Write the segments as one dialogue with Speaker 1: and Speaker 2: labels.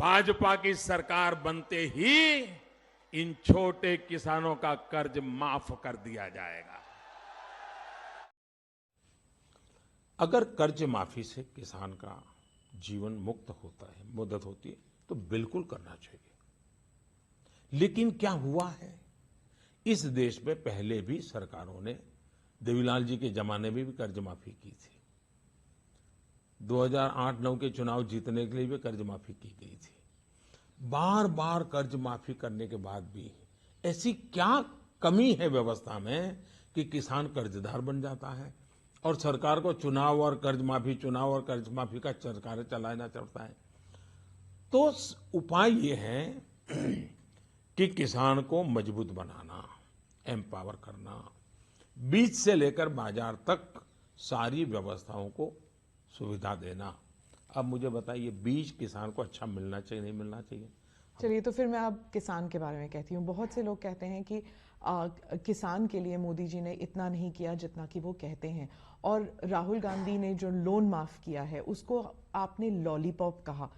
Speaker 1: भाजपा की सरकार बनते ही इन छोटे किसानों का कर्ज माफ कर दिया जाएगा। अगर कर्ज माफी से किसान का जीवन मुक्त होता है, मदद होती है, तो बिल्कुल करना चाहिए। लेकिन क्या हुआ है, इस देश में पहले भी सरकारों ने, देवीलाल जी के जमाने में भी कर्ज माफी की थी। 2008-9 के चुनाव जीतने के लिए भी कर्ज माफी की गई थी। बार बार कर्ज माफी करने के बाद भी ऐसी क्या कमी है व्यवस्था में कि किसान कर्जदार बन जाता है और सरकार को चुनाव और कर्ज माफी का सरकार चलाना चलता है। तो उपाय ये है कि किसान को मजबूत बनाना, एम्पावर करना, बीज से लेकर बाजार तक सारी व्यवस्थाओं को सुविधा देना। अब मुझे बताइए, बीज किसान को अच्छा मिलना चाहिए, नहीं मिलना चाहिए?
Speaker 2: चलिए, तो फिर मैं अब किसान के बारे में कहती हूँ। बहुत से लोग कहते हैं कि किसान के लिए मोदी जी ने इतना नहीं किया जितना कि वो कहते हैं, और राहुल गांधी ने जो लोन माफ किया है उसको आपने लॉलीपॉप कहा।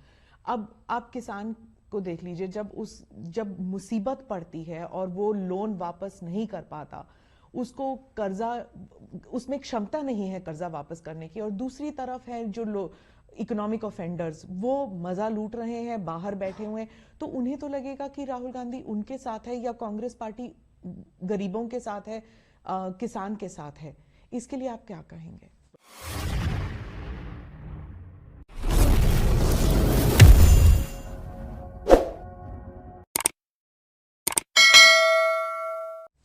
Speaker 2: अब आप किसान को देख लीजिए, जब मुसीबत पड़ती है और वो लोन वापस नहीं कर पाता, उसको कर्जा, उसमें क्षमता नहीं है कर्जा वापस करने की, और दूसरी तरफ है जो लोग इकोनॉमिक ऑफेंडर्स, वो मजा लूट रहे हैं, बाहर बैठे हुए हैं। तो उन्हें तो लगेगा कि राहुल गांधी उनके साथ है या कांग्रेस पार्टी गरीबों के साथ है, किसान के साथ है। इसके लिए आप क्या कहेंगे?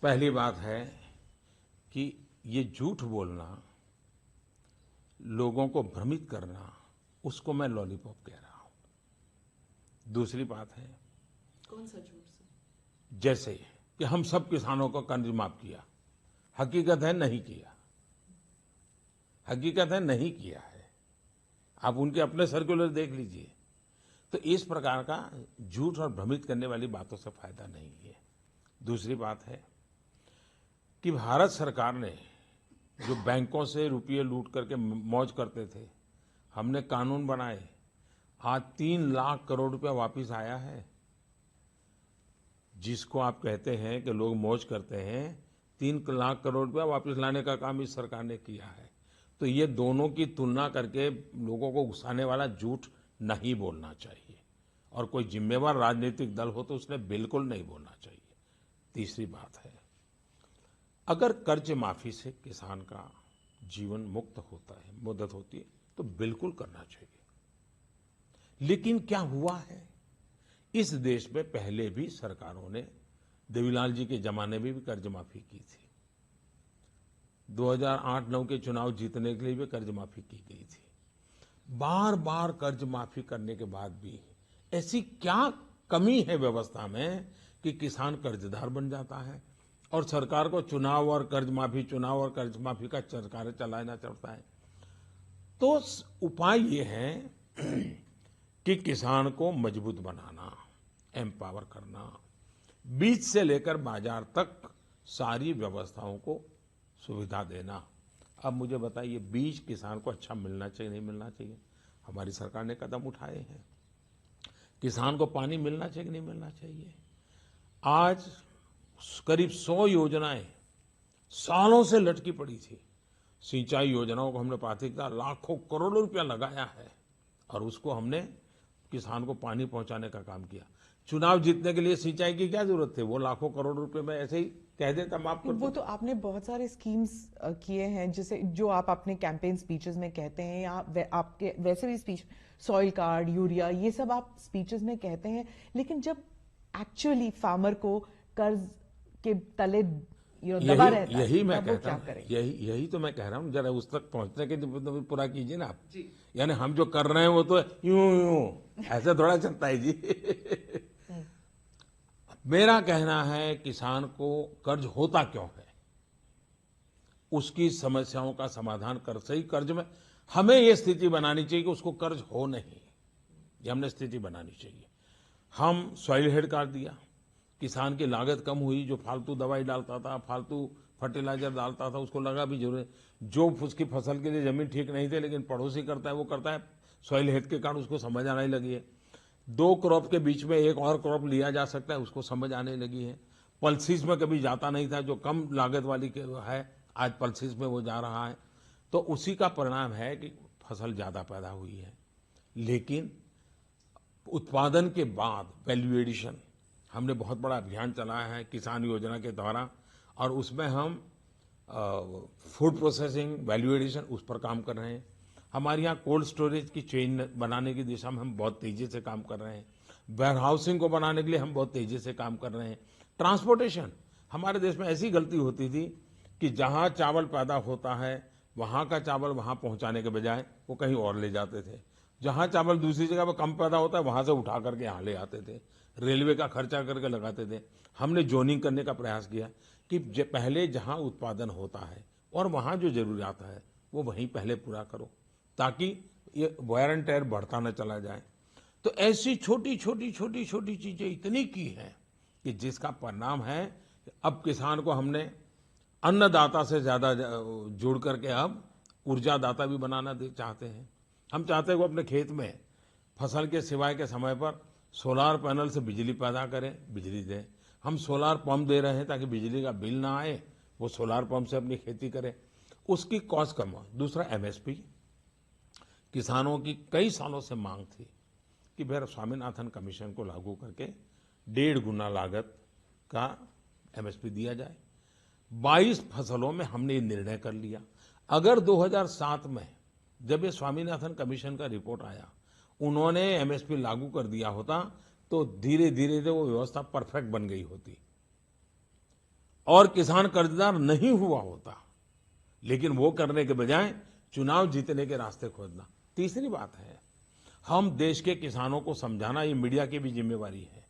Speaker 1: पहली बात है कि ये झूठ बोलना, लोगों को भ्रमित करना, उसको मैं लॉलीपॉप कह रहा हूं। दूसरी बात है,
Speaker 2: कौन सा झूठ?
Speaker 1: जैसे कि हम सब किसानों को कर्ज माफ किया, हकीकत है नहीं किया, हकीकत है नहीं किया है। आप उनके अपने सर्कुलर देख लीजिए। तो इस प्रकार का झूठ और भ्रमित करने वाली बातों से फायदा नहीं है। दूसरी बात है कि भारत सरकार ने जो बैंकों से रुपये लूट करके मौज करते थे, हमने कानून बनाए, आज 3 लाख करोड़ रुपया वापस आया है। जिसको आप कहते हैं कि लोग मौज करते हैं, 3 लाख करोड़ रुपया वापस लाने का काम इस सरकार ने किया है। तो ये दोनों की तुलना करके लोगों को उकसाने वाला झूठ नहीं बोलना चाहिए, और कोई जिम्मेवार राजनीतिक दल हो तो उसने बिल्कुल नहीं बोलना चाहिए। तीसरी बात है, अगर कर्ज माफी से किसान का जीवन मुक्त होता है, मदद होती है, तो बिल्कुल करना चाहिए। लेकिन क्या हुआ है, इस देश में पहले भी सरकारों ने, देवीलाल जी के जमाने में भी कर्ज माफी की थी। 2008-9 के चुनाव जीतने के लिए भी कर्ज माफी की गई थी। बार बार कर्ज माफी करने के बाद भी ऐसी क्या कमी है व्यवस्था में कि किसान कर्जदार बन जाता है और सरकार को चुनाव और कर्ज माफी का सरकार चलाना चलता है। तो उपाय ये है कि किसान को मजबूत बनाना, एम्पावर करना, बीज से लेकर बाजार तक सारी व्यवस्थाओं को सुविधा देना। अब मुझे बताइए, बीज किसान को अच्छा मिलना चाहिए, नहीं मिलना चाहिए? हमारी सरकार ने कदम उठाए हैं। किसान को पानी मिलना चाहिए, नहीं मिलना चाहिए? आज करीब 100 योजनाएं सालों से लटकी पड़ी थी। सिंचाई योजनाओं को हमने प्राथमिकता, लाखों करोड़ों रुपया लगाया है, और उसको हमने किसान को पानी पहुंचाने का काम किया। चुनाव जीतने के लिए सिंचाई की क्या जरूरत थी? वो लाखों करोड़ रुपए में ऐसे ही कह देता, माफ कर दो।
Speaker 2: वो तो आपने बहुत सारे स्कीम्स किए हैं, जिसे जो आप अपने कैंपेन स्पीचेस में कहते हैं, या आपके वैसे भी स्पीच, सॉइल कार्ड, यूरिया, ये सब आप स्पीचेस में कहते हैं। लेकिन जब एक्चुअली फार्मर को कर्ज के तले दबा रहता है,
Speaker 1: यही मैं
Speaker 2: तब वो
Speaker 1: कहता
Speaker 2: क्या
Speaker 1: हूँ,
Speaker 2: करें?
Speaker 1: यही तो मैं कह रहा हूँ। जरा उस तक पहुंचने के लिए पूरा कीजिए ना आप। यानी हम जो कर रहे हैं वो तो यूं यूं ऐसे थोड़ा चलता है जी। मेरा कहना है, किसान को कर्ज होता क्यों है, उसकी समस्याओं का समाधान कर, सही कर्ज में हमें ये स्थिति बनानी चाहिए कि उसको कर्ज हो नहीं, ये हमने स्थिति बनानी चाहिए। हम सॉइल हेल्थ कार्ड दिया, किसान की लागत कम हुई, जो फालतू दवाई डालता था, फालतू फर्टिलाइजर डालता था, उसको लगा भी जरूर, जो उसकी फसल के लिए जमीन ठीक नहीं थी लेकिन पड़ोसी करता है वो करता है, सॉइल हेल्थ के कार्ड उसको समझ आने लगी है। 2 क्रॉप के बीच में एक और क्रॉप लिया जा सकता है, उसको समझ आने लगी है। पल्सिस में कभी जाता नहीं था, जो कम लागत वाली है, आज पल्सिस में वो जा रहा है। तो उसी का परिणाम है कि फसल ज्यादा पैदा हुई है। लेकिन उत्पादन के बाद वैल्यू एडिशन, हमने बहुत बड़ा अभियान चलाया है किसान योजना के द्वारा, और उसमें हम फूड प्रोसेसिंग, वैल्यू एडिशन, उस पर काम कर रहे हैं। हमारे यहाँ कोल्ड स्टोरेज की चेन बनाने की दिशा में हम बहुत तेजी से काम कर रहे हैं। वेयर हाउसिंग को बनाने के लिए हम बहुत तेजी से काम कर रहे हैं। ट्रांसपोर्टेशन, हमारे देश में ऐसी गलती होती थी कि जहाँ चावल पैदा होता है वहाँ का चावल वहाँ पहुँचाने के बजाय वो कहीं और ले जाते थे। जहाँ चावल दूसरी जगह पर कम पैदा होता है वहाँ से उठा करके यहाँ ले आते थे, रेलवे का खर्चा करके लगाते थे। हमने जोनिंग करने का प्रयास किया कि पहले जहाँ उत्पादन होता है और वहाँ जो जरूरियात है वो वहीं पहले पूरा करो, ताकि ये वायर एंड टेयर बढ़ता न चला जाए। तो ऐसी छोटी छोटी छोटी छोटी चीजें इतनी की हैं कि जिसका परिणाम है कि अब किसान को हमने अन्नदाता से ज्यादा जोड़ करके अब ऊर्जादाता भी बनाना चाहते हैं। हम चाहते हैं वो अपने खेत में फसल के सिवाय के समय पर सोलार पैनल से बिजली पैदा करें, बिजली दें। हम सोलार पंप दे रहे हैं ताकि बिजली का बिल ना आए, वो सोलार पंप से अपनी खेती करें, उसकी कॉस्ट कम हो। दूसरा एमएसपी, किसानों की कई सालों से मांग थी कि फिर स्वामीनाथन कमीशन को लागू करके 1.5 गुना लागत का एमएसपी दिया जाए। 22 फसलों में हमने ये निर्णय कर लिया। अगर 2007 में जब ये स्वामीनाथन कमीशन का रिपोर्ट आया, उन्होंने एमएसपी लागू कर दिया होता तो धीरे धीरे वो व्यवस्था परफेक्ट बन गई होती और किसान कर्जदार नहीं हुआ होता। लेकिन वो करने के बजाय चुनाव जीतने के रास्ते खोजना। तीसरी बात है, हम देश के किसानों को समझाना, ये मीडिया की भी जिम्मेवारी है।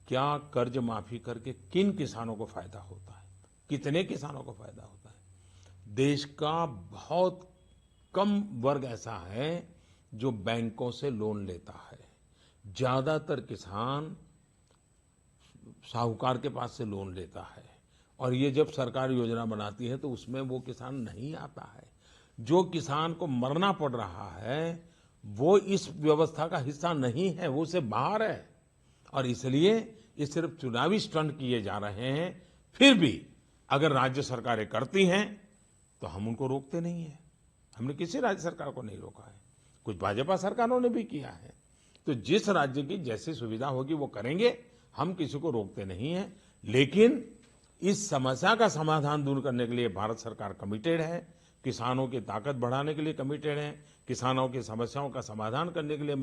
Speaker 1: क्या कर्ज माफी करके किन किसानों को फायदा होता है, कितने किसानों को फायदा होता है। देश का बहुत कम वर्ग ऐसा है जो बैंकों से लोन लेता है। ज्यादातर किसान साहूकार के पास से लोन लेता है, और ये जब सरकार योजना बनाती है तो उसमें वो किसान नहीं आता है। जो किसान को मरना पड़ रहा है वो इस व्यवस्था का हिस्सा नहीं है, वो उससे बाहर है। और इसलिए ये सिर्फ चुनावी स्टंट किए जा रहे हैं। फिर भी अगर राज्य सरकारें करती हैं तो हम उनको रोकते नहीं है। हमने किसी राज्य सरकार को नहीं रोका है, कुछ भाजपा सरकारों ने भी किया है। तो जिस राज्य की जैसी सुविधा होगी वो करेंगे, हम किसी को रोकते नहीं है। लेकिन इस समस्या का समाधान दूर करने के लिए भारत सरकार कमिटेड है, किसानों की ताकत बढ़ाने के लिए कमिटेड है, किसानों की समस्याओं का समाधान करने के लिए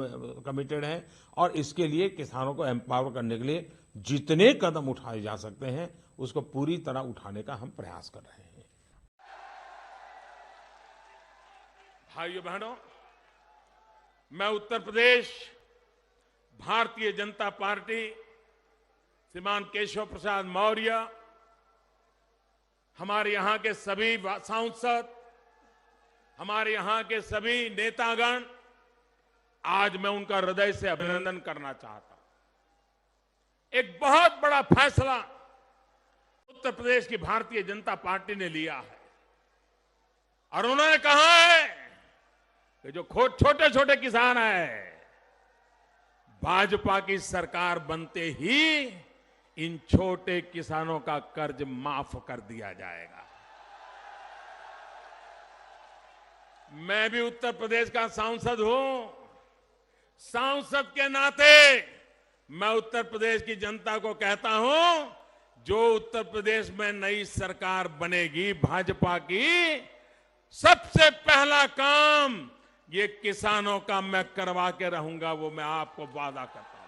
Speaker 1: कमिटेड है, और इसके लिए किसानों को एम्पावर करने के लिए जितने कदम उठाए जा सकते हैं उसको पूरी तरह उठाने का हम प्रयास कर रहे हैं।
Speaker 3: भाइयों बहनों, मैं उत्तर प्रदेश भारतीय जनता पार्टी, श्रीमान केशव प्रसाद मौर्य, हमारे यहां के सभी सांसद, हमारे यहां के सभी नेतागण, आज मैं उनका हृदय से अभिनंदन करना चाहता हूं। एक बहुत बड़ा फैसला उत्तर प्रदेश की भारतीय जनता पार्टी ने लिया है, और उन्होंने कहा है कि जो छोटे छोटे किसान हैं, भाजपा की सरकार बनते ही इन छोटे किसानों का कर्ज माफ कर दिया जाएगा। मैं भी उत्तर प्रदेश का सांसद हूं। सांसद के नाते मैं उत्तर प्रदेश की जनता को कहता हूं, जो उत्तर प्रदेश में नई सरकार बनेगी भाजपा की, सबसे पहला काम ये किसानों का मैं करवा के रहूंगा, वो मैं आपको वादा करता हूं।